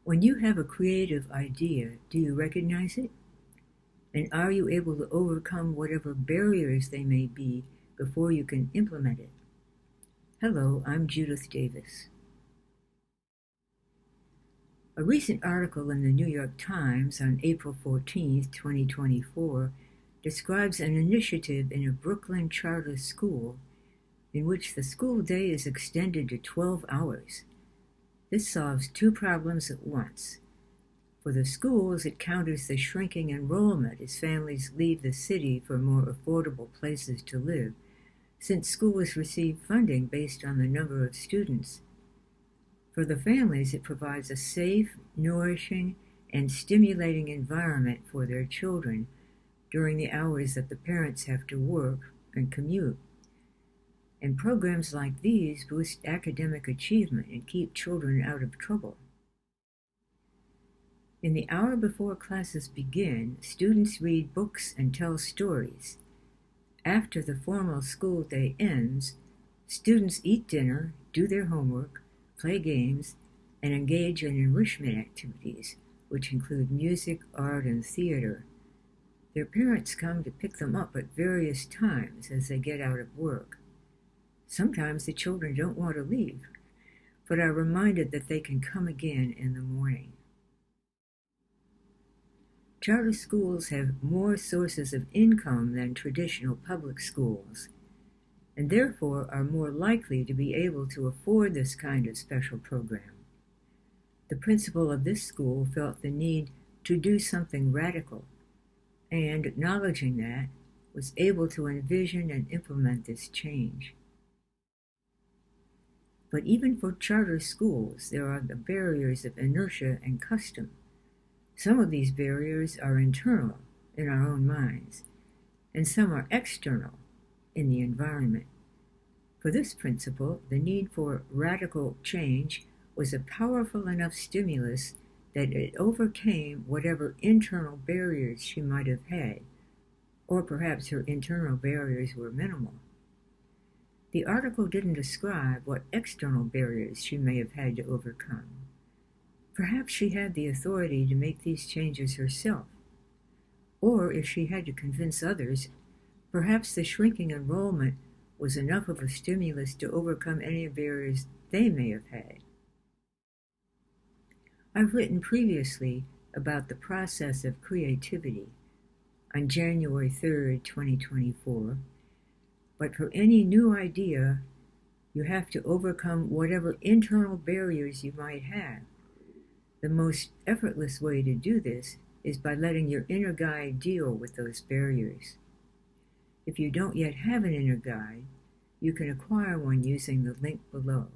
When you have a creative idea, do you recognize it? And are you able to overcome whatever barriers they may be before you can implement it? Hello, I'm Judith Davis. A recent article in the New York Times on April 14, 2024, describes an initiative in a Brooklyn charter school in which the school day is extended to 12 hours. This solves two problems at once. For the schools, it counters the shrinking enrollment as families leave the city for more affordable places to live, since schools receive funding based on the number of students. For the families, it provides a safe, nourishing, and stimulating environment for their children during the hours that the parents have to work and commute. And programs like these boost academic achievement and keep children out of trouble. In the hour before classes begin, students read books and tell stories. After the formal school day ends, students eat dinner, do their homework, play games, and engage in enrichment activities, which include music, art, and theater. Their parents come to pick them up at various times as they get out of work. Sometimes the children don't want to leave, but are reminded that they can come again in the morning. Charter schools have more sources of income than traditional public schools, and therefore are more likely to be able to afford this kind of special program. The principal of this school felt the need to do something radical, and acknowledging that, was able to envision and implement this change. But even for charter schools, there are the barriers of inertia and custom. Some of these barriers are internal, in our own minds, and some are external, in the environment. For this principle, the need for radical change was a powerful enough stimulus that it overcame whatever internal barriers she might have had, or perhaps her internal barriers were minimal. The article didn't describe what external barriers she may have had to overcome. Perhaps she had the authority to make these changes herself. Or if she had to convince others, perhaps the shrinking enrollment was enough of a stimulus to overcome any barriers they may have had. I've written previously about the process of creativity on January 3rd, 2024, but for any new idea, you have to overcome whatever internal barriers you might have. The most effortless way to do this is by letting your inner guide deal with those barriers. If you don't yet have an inner guide, you can acquire one using the link below.